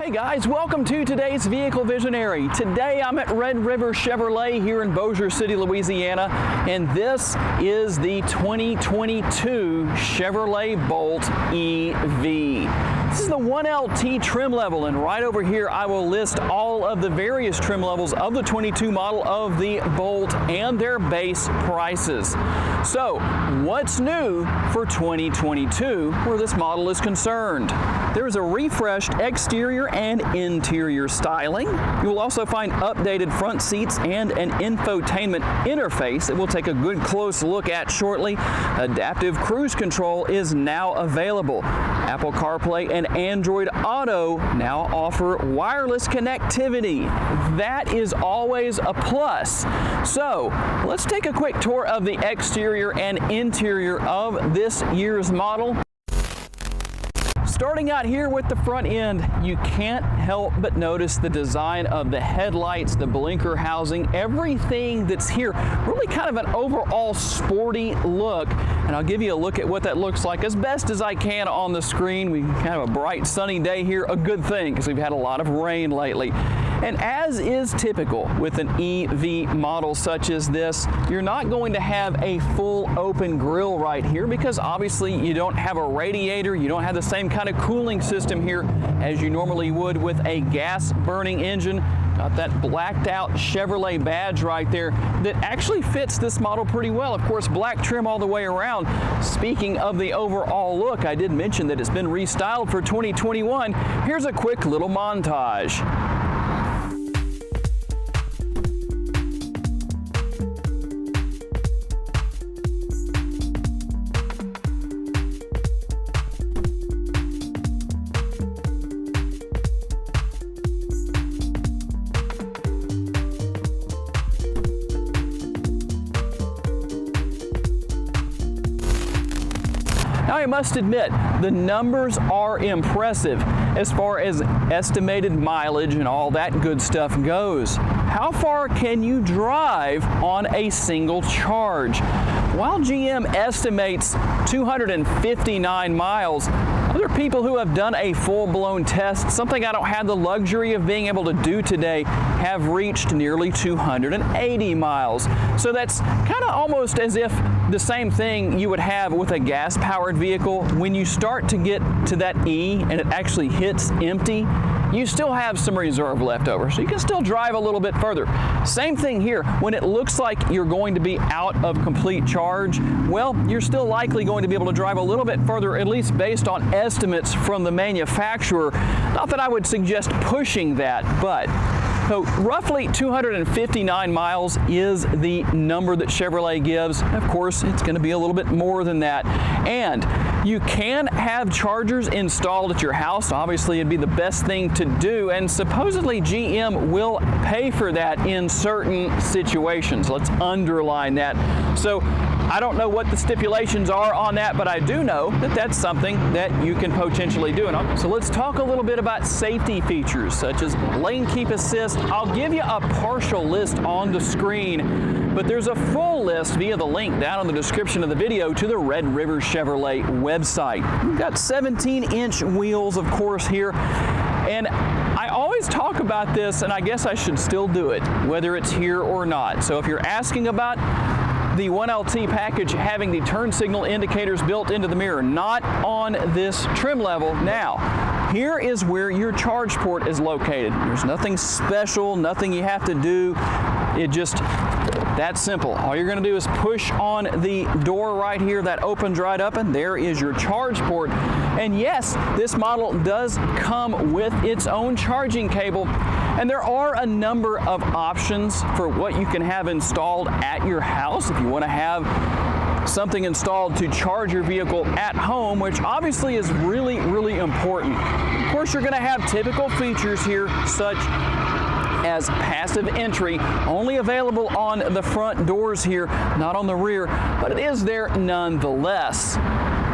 Hey guys, welcome to today's Vehicle Visionary. Today I'm at Red River Chevrolet here in Bossier City, Louisiana, and this is the 2022 Chevrolet Bolt EV. This is the 1LT trim level, and right over here I will list all of the various trim levels of the 22 model of the Bolt and their base prices. So, what's new for 2022 where this model is concerned? There is a refreshed exterior and interior styling. You will also find updated front seats and an infotainment interface that we'll take a good close look at shortly. Adaptive cruise control is now available. Apple CarPlay and Android Auto now offer wireless connectivity. That is always a plus. So let's take a quick tour of the exterior and interior of this year's model. Starting out here with the front end, you can't help but notice the design of the headlights, the blinker housing, everything that's here. Really kind of an overall sporty look. And I'll give you a look at what that looks like as best as I can on the screen. We have a bright sunny day here, a good thing because we've had a lot of rain lately. And as is typical with an EV model such as this, you're not going to have a full open grille right here because obviously you don't have a radiator, you don't have the same kind of cooling system here as you normally would with a gas burning engine. Got that blacked out Chevrolet badge right there that actually fits this model pretty well. Of course, black trim all the way around. Speaking of the overall look, I did mention that it's been restyled for 2021. Here's a quick little montage. Now, I must admit, the numbers are impressive as far as estimated mileage and all that good stuff goes. How far can you drive on a single charge? While GM estimates 259 miles, other people who have done a full-blown test, something I don't have the luxury of being able to do today, have reached nearly 280 miles. So that's kind of almost as if the same thing you would have with a gas-powered vehicle. When you start to get to that E and it actually hits empty, you still have some reserve left over, so you can still drive a little bit further. Same thing here. When it looks like you're going to be out of complete charge, well, you're still likely going to be able to drive a little bit further, at least based on estimates from the manufacturer. Not that I would suggest pushing that, but so roughly 259 miles is the number that Chevrolet gives. Of course, it's going to be a little bit more than that. And you can have chargers installed at your house. Obviously, it'd be the best thing to do. And supposedly GM will pay for that in certain situations. Let's underline that. So I don't know what the stipulations are on that, but I do know that that's something that you can potentially do. So let's talk a little bit about safety features such as lane keep assist. I'll give you a partial list on the screen, but there's a full list via the link down in the description of the video to the Red River Chevrolet website. We've got 17-inch wheels, of course, here. And I always talk about this, and I guess I should still do it, whether it's here or not. So if you're asking about the 1LT package having the turn signal indicators built into the mirror, not on this trim level. Now, here is where your charge port is located. There's nothing special, nothing you have to do. It just, that's simple. All you're going to do is push on the door right here that opens right up, and there is your charge port. And yes, this model does come with its own charging cable. And there are a number of options for what you can have installed at your house if you want to have something installed to charge your vehicle at home, which obviously is really, really important. Of course, you're going to have typical features here such as passive entry, only available on the front doors here, not on the rear, but it is there nonetheless.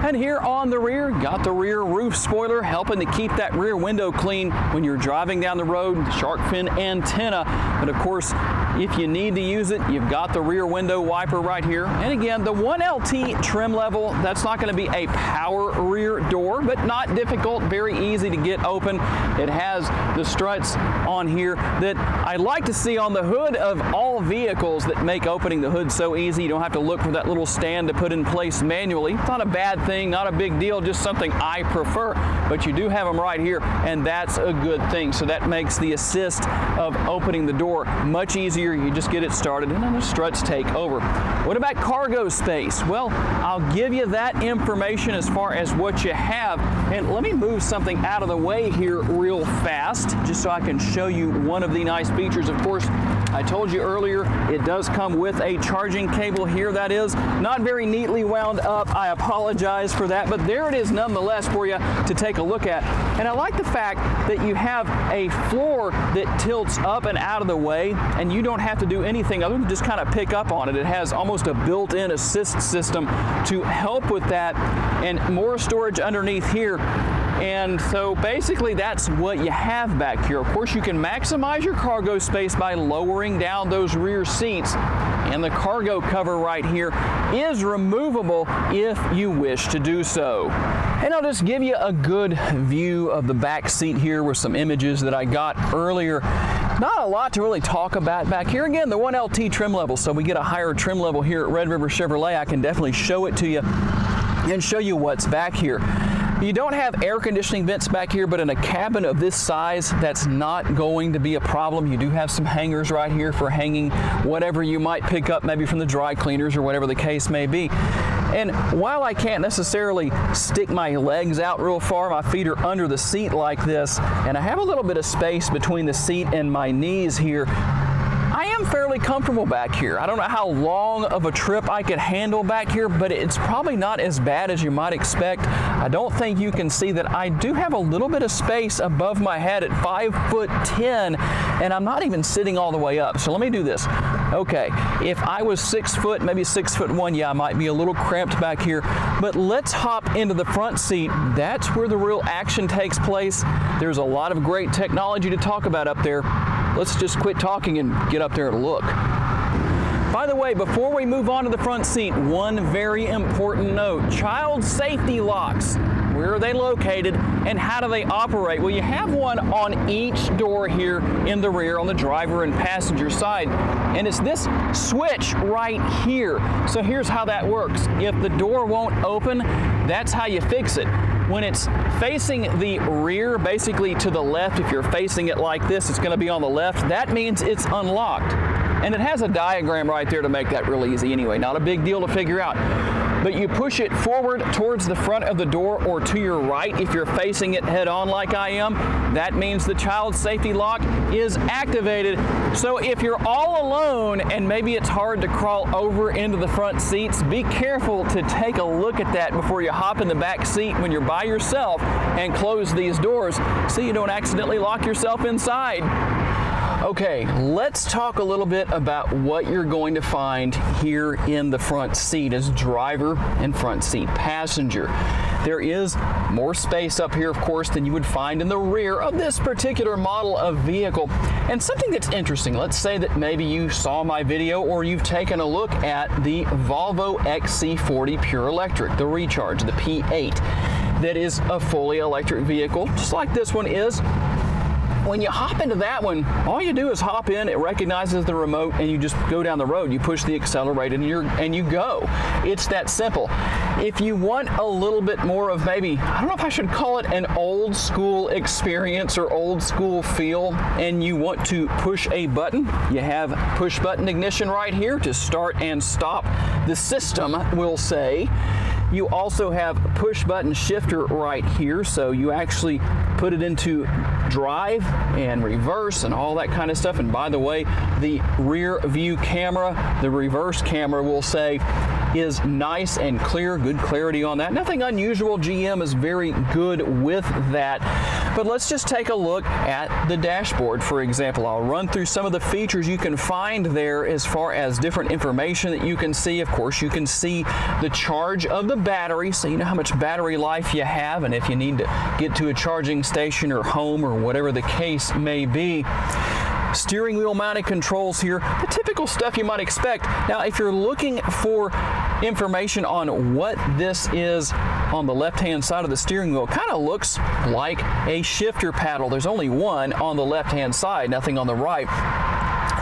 And here on the rear, got the rear roof spoiler helping to keep that rear window clean when you're driving down the road. The shark fin antenna But of course, if you need to use it, you've got the rear window wiper right here. And again, the 1LT trim level, that's not going to be a power rear door, but not difficult, very easy to get open. It has the struts on here that I like to see on the hood of all vehicles that make opening the hood so easy. You don't have to look for that little stand to put in place manually. It's not a bad thing, not a big deal, just something I prefer. But you do have them right here, and that's a good thing. So that makes the assist of opening the door much easier. You just get it started, and then the struts take over. What about cargo space? Well, I'll give you that information as far as what you have. And let me move something out of the way here real fast, just so I can show you one of the nice features. Of course, I told you earlier, it does come with a charging cable here. That is not very neatly wound up. I apologize for that, but there it is nonetheless for you to take a look at. And I like the fact that you have a floor that tilts up and out of the way, and you don't have to do anything other than just kind of pick up on it. It has almost a built-in assist system to help with that, and more storage underneath here. And so basically that's what you have back here. Of course, you can maximize your cargo space by lowering down those rear seats, and the cargo cover right here is removable if you wish to do so. And I'll just give you a good view of the back seat here with some images that I got earlier. Not a lot to really talk about back here. Again, the 1LT trim level, so we get a higher trim level here at Red River Chevrolet. I can definitely show it to you and show you what's back here. You don't have air conditioning vents back here, but in a cabin of this size, that's not going to be a problem. You do have some hangers right here for hanging whatever you might pick up, maybe from the dry cleaners or whatever the case may be. And while I can't necessarily stick my legs out real far, my feet are under the seat like this, and I have a little bit of space between the seat and my knees here, I am fairly comfortable back here. I don't know how long of a trip I could handle back here, but it's probably not as bad as you might expect. I don't think you can see that I do have a little bit of space above my head at 5'10", and I'm not even sitting all the way up. So let me do this. Okay, if I was 6 foot, maybe 6'1", yeah, I might be a little cramped back here, but let's hop into the front seat. That's where the real action takes place. There's a lot of great technology to talk about up there. Let's just quit talking and get up there and look. By the way, before we move on to the front seat, one very important note. Child safety locks. Where are they located and how do they operate? Well, you have one on each door here in the rear on the driver and passenger side, and it's this switch right here. So here's how that works. If the door won't open, that's how you fix it. When it's facing the rear, basically to the left, if you're facing it like this, it's going to be on the left. That means it's unlocked. And it has a diagram right there to make that real easy anyway. Not a big deal to figure out. But you push it forward towards the front of the door or to your right if you're facing it head on like I am. That means the child safety lock is activated. So if you're all alone and maybe it's hard to crawl over into the front seats, be careful to take a look at that before you hop in the back seat when you're by yourself and close these doors so you don't accidentally lock yourself inside. Okay, let's talk a little bit about what you're going to find here in the front seat as driver and front seat passenger. There is more space up here, of course, than you would find in the rear of this particular model of vehicle. And something that's interesting, let's say that maybe you saw my video or you've taken a look at the Volvo XC40 Pure Electric, the Recharge, the P8. That is a fully electric vehicle, just like this one is. When you hop into that one, all you do is hop in, it recognizes the remote, and you just go down the road. You push the accelerator and you go. It's that simple. If you want a little bit more of maybe, I don't know if I should call it an old school experience or old school feel, and you want to push a button, you have push button ignition right here to start and stop the system, we'll say. You also have push button shifter right here, so you actually put it into drive and reverse and all that kind of stuff. And by the way, the rear view camera, the reverse camera, we'll say, is nice and clear, good clarity on that. Nothing unusual. GM is very good with that. But let's just take a look at the dashboard, for example. I'll run through some of the features you can find there as far as different information that you can see. Of course, you can see the charge of the battery, so you know how much battery life you have, and if you need to get to a charging station or home or whatever the case may be. steering wheel mounted controls here, the typical stuff you might expect. Now, if you're looking for information on what this is on the left-hand side of the steering wheel, kind of looks like a shifter paddle. There's only one on the left-hand side, nothing on the right.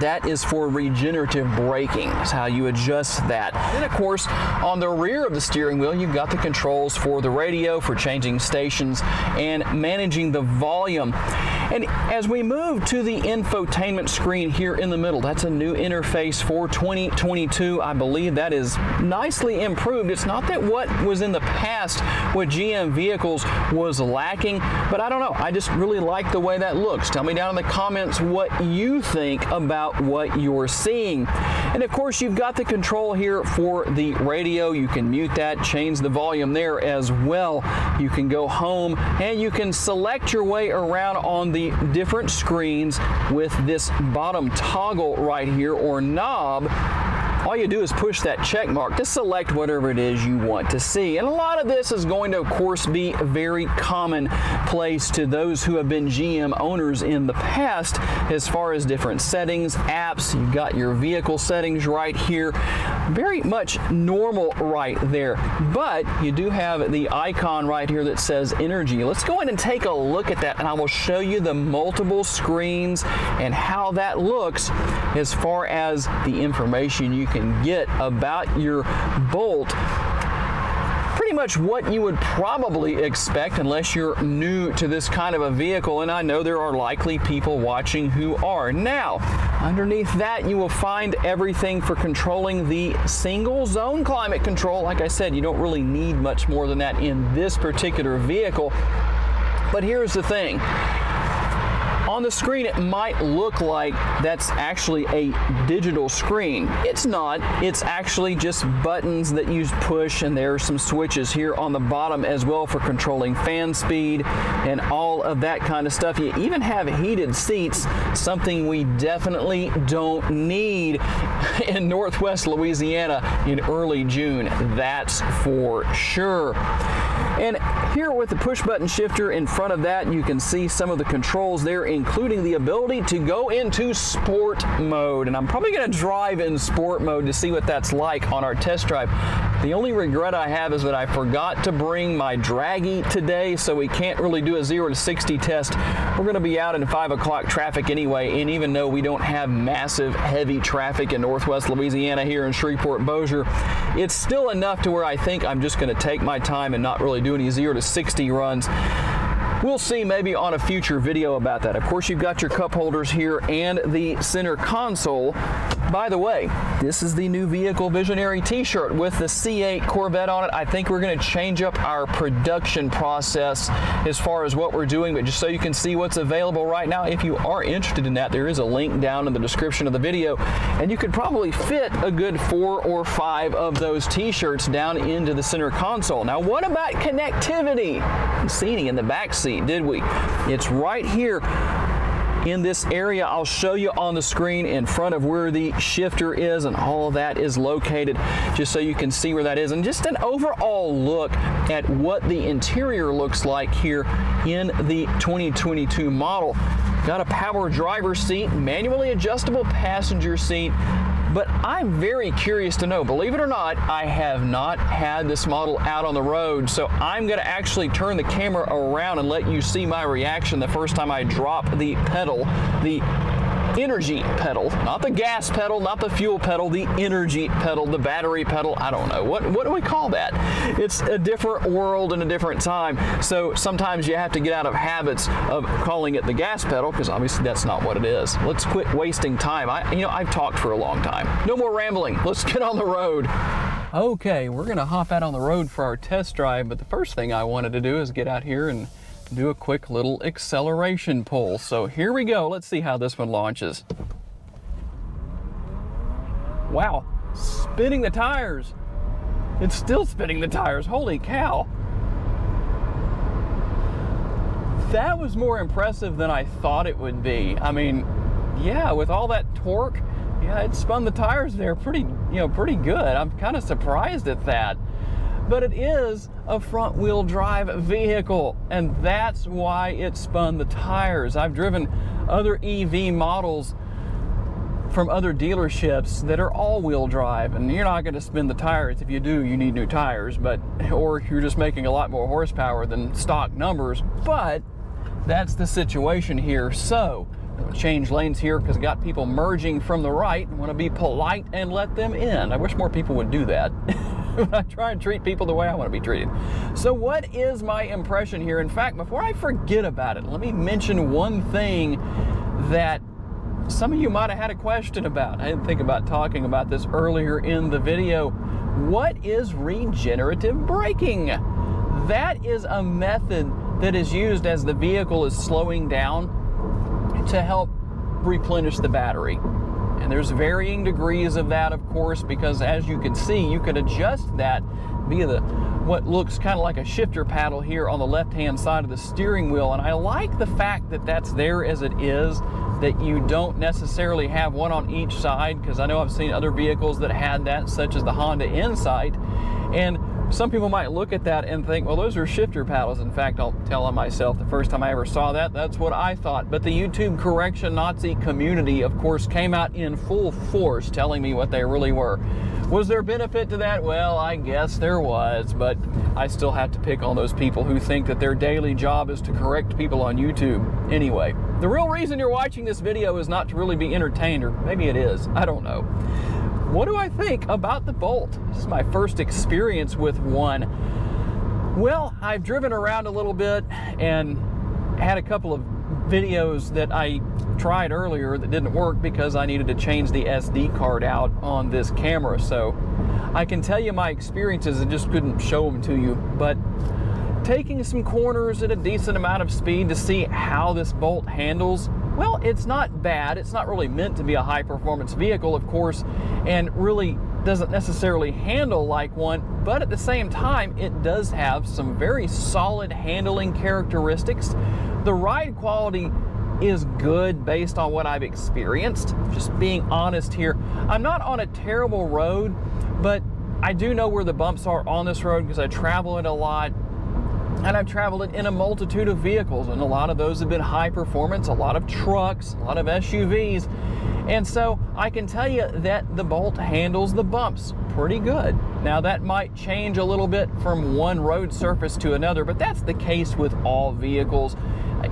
That is for regenerative braking. That's how you adjust that. Then, of course, on the rear of the steering wheel, you've got the controls for the radio, for changing stations, and managing the volume. And as we move to the infotainment screen here in the middle, that's a new interface for 2022. I believe that is nicely improved. It's not that what was in the past with GM vehicles was lacking, but I don't know. I just really like the way that looks. Tell me down in the comments what you think about what you're seeing. And of course, you've got the control here for the radio. You can mute that, change the volume there as well. You can go home and you can select your way around on the different screens with this bottom toggle right here, or knob. All you do is push that check mark to select whatever it is you want to see. And a lot of this is going to, of course, be very commonplace to those who have been GM owners in the past as far as different settings, apps. You've got your vehicle settings right here. Very much normal right there. But you do have the icon right here that says energy. Let's go ahead and take a look at that, and I will show you the multiple screens and how that looks as far as the information you can get about your Bolt. Pretty much what you would probably expect unless you're new to this kind of a vehicle, and I know there are likely people watching who are. Now, underneath that you will find everything for controlling the single zone climate control. Like I said, you don't really need much more than that in this particular vehicle. But here's the thing. On the screen, it might look like that's actually a digital screen. It's not. It's actually just buttons that you push, and there are some switches here on the bottom as well for controlling fan speed and all of that kind of stuff. You even have heated seats, something we definitely don't need in Northwest Louisiana in early June. That's for sure. And here with the push button shifter in front of that, you can see some of the controls there, including the ability to go into sport mode. And I'm probably going to drive in sport mode to see what that's like on our test drive. The only regret I have is that I forgot to bring my draggy today, so we can't really do a 0 to 60 test. We're going to be out in 5 o'clock traffic anyway, and even though we don't have massive heavy traffic in Northwest Louisiana here in Shreveport-Bossier, it's still enough to where I think I'm just going to take my time and not really do any 0 to 60 runs. We'll see maybe on a future video about that. Of course, you've got your cup holders here and the center console. By the way, this is the new Vehicle Visionary t-shirt with the C8 Corvette on it. I think we're going to change up our production process as far as what we're doing, but just so you can see what's available right now, if you are interested in that, there is a link down in the description of the video, and you could probably fit a good 4 or 5 of those t-shirts down into the center console. Now, what about connectivity? Didn't see any in the back seat, did we? It's right here in this area. I'll show you on the screen in front of where the shifter is, and all of that is located, just so you can see where that is, and just an overall look at what the interior looks like here in the 2022 model. Got a power driver's seat, manually adjustable passenger seat. But I'm very curious to know, believe it or not, I have not had this model out on the road, so I'm going to actually turn the camera around and let you see my reaction the first time I drop the pedal, the energy pedal, not the gas pedal, not the fuel pedal, the energy pedal, the battery pedal. I don't know. What do we call that? It's a different world and a different time. So sometimes you have to get out of habits of calling it the gas pedal, because obviously that's not what it is. Let's quit wasting time. I've talked for a long time. No more rambling. Let's get on the road. Okay, we're going to hop out on the road for our test drive, but the first thing I wanted to do is get out here and do a quick little acceleration pull. So here we go. Let's see how this one launches. Wow, spinning the tires. It's still spinning the tires. Holy cow. That was more impressive than I thought it would be. I mean, yeah, with all that torque, yeah, it spun the tires there pretty good. I'm kind of surprised at that. But it is a front-wheel drive vehicle, and that's why it spun the tires. I've driven other EV models from other dealerships that are all-wheel drive, and you're not going to spin the tires. If you do, you need new tires, or you're just making a lot more horsepower than stock numbers, but that's the situation here. So I'm going to change lanes here because I got people merging from the right and want to be polite and let them in. I wish more people would do that. I try and treat people the way I want to be treated. So what is my impression here? In fact, before I forget about it, let me mention one thing that some of you might have had a question about. I didn't think about talking about this earlier in the video. What is regenerative braking? That is a method that is used as the vehicle is slowing down to help replenish the battery. And there's varying degrees of that, of course, because as you can see, you can adjust that via what looks kind of like a shifter paddle here on the left-hand side of the steering wheel. And I like the fact that that's there as it is, that you don't necessarily have one on each side, because I know I've seen other vehicles that had that, such as the Honda Insight. And some people might look at that and think, well, those are shifter paddles. In fact, I'll tell on myself, the first time I ever saw that, that's what I thought. But the YouTube correction Nazi community, of course, came out in full force telling me what they really were. Was there benefit to that? Well, I guess there was, but I still have to pick on those people who think that their daily job is to correct people on YouTube. Anyway, the real reason you're watching this video is not to really be entertained, or maybe it is, I don't know. What do I think about the Bolt? This is my first experience with one. Well, I've driven around a little bit and had a couple of videos that I tried earlier that didn't work because I needed to change the SD card out on this camera. So I can tell you my experiences and just couldn't show them to you. But taking some corners at a decent amount of speed to see how this Bolt handles, well, it's not bad. It's not really meant to be a high-performance vehicle, of course, and really doesn't necessarily handle like one, but at the same time, it does have some very solid handling characteristics. The ride quality is good based on what I've experienced. Just being honest here, I'm not on a terrible road, but I do know where the bumps are on this road because I travel it a lot. And I've traveled it in a multitude of vehicles, and a lot of those have been high performance, a lot of trucks, a lot of SUVs. And so I can tell you that the Bolt handles the bumps pretty good. Now that might change a little bit from one road surface to another, but that's the case with all vehicles.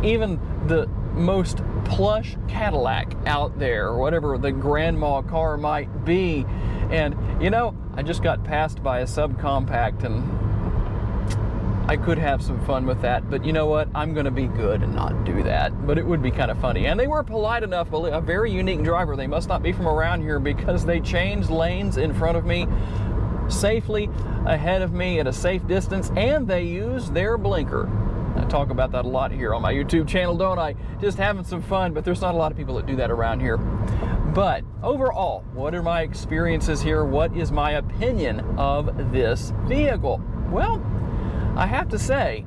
Even the most plush Cadillac out there, or whatever the grandma car might be. And you know, I just got passed by a subcompact, and I could have some fun with that, but you know what? I'm going to be good and not do that, but it would be kind of funny. And they were polite enough, a very unique driver. They must not be from around here because they changed lanes in front of me, safely ahead of me at a safe distance, and they used their blinker. I talk about that a lot here on my YouTube channel, don't I? Just having some fun, but there's not a lot of people that do that around here. But overall, what are my experiences here? What is my opinion of this vehicle? Well, I have to say,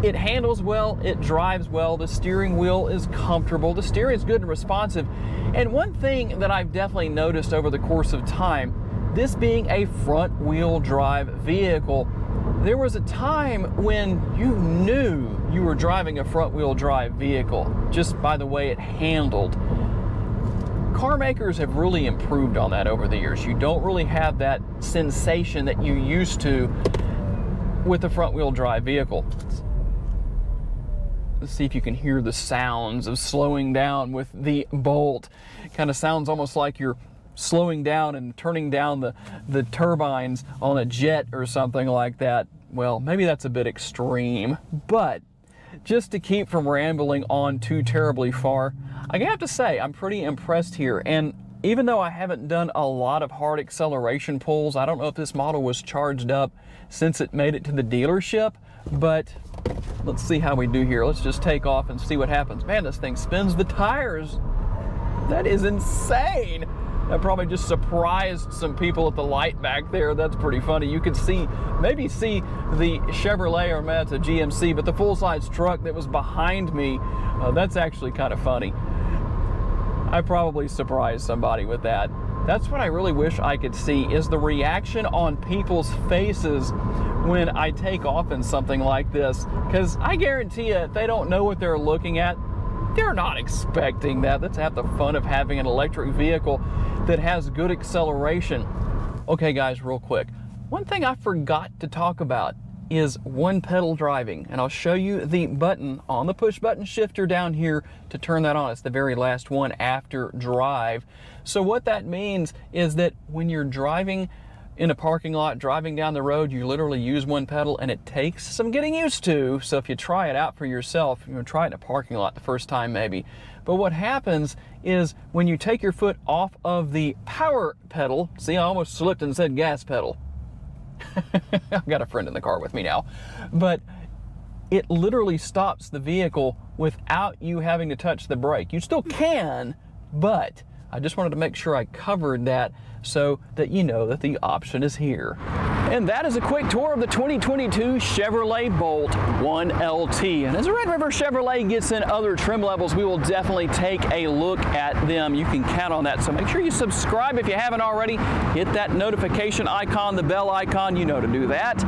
it handles well, it drives well, the steering wheel is comfortable, the steering is good and responsive. And one thing that I've definitely noticed over the course of time, this being a front-wheel drive vehicle, there was a time when you knew you were driving a front-wheel drive vehicle just by the way it handled. Car makers have really improved on that over the years. You don't really have that sensation that you used to with a front-wheel drive vehicle. Let's see if you can hear the sounds of slowing down with the Bolt. It kind of sounds almost like you're slowing down and turning down the turbines on a jet or something like that. Well, maybe that's a bit extreme, but just to keep from rambling on too terribly far, I have to say I'm pretty impressed here. And even though I haven't done a lot of hard acceleration pulls, I don't know if this model was charged up since it made it to the dealership, but let's see how we do here. Let's just take off and see what happens. Man, this thing spins the tires. That is insane. That probably just surprised some people at the light back there. That's pretty funny. You could see, maybe see the Chevrolet, or maybe it's a GMC, but the full-size truck that was behind me, that's actually kind of funny. I probably surprised somebody with that. That's what I really wish I could see, is the reaction on people's faces when I take off in something like this. Because I guarantee you, if they don't know what they're looking at, they're not expecting that. That's half the fun of having an electric vehicle that has good acceleration. Okay guys, real quick. One thing I forgot to talk about is one pedal driving, and I'll show you the button on the push button shifter down here to turn that on. It's the very last one after drive. So what that means is that when you're driving in a parking lot, driving down the road, you literally use one pedal, and it takes some getting used to. So if you try it out for yourself, you know, try it in a parking lot the first time maybe. But what happens is when you take your foot off of the power pedal, see, I almost slipped and said gas pedal. I've got a friend in the car with me now, but it literally stops the vehicle without you having to touch the brake. You still can, but I just wanted to make sure I covered that so that you know that the option is here. And that is a quick tour of the 2022 Chevrolet Bolt 1LT. And as Red River Chevrolet gets in other trim levels, we will definitely take a look at them. You can count on that. So make sure you subscribe if you haven't already. Hit that notification icon, the bell icon, you know to do that.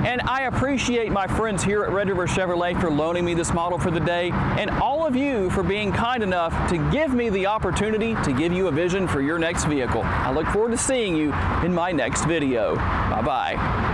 And I appreciate my friends here at Red River Chevrolet for loaning me this model for the day, and all of you for being kind enough to give me the opportunity to give you a vision for your next vehicle. I look forward to seeing you in my next video. Bye-bye.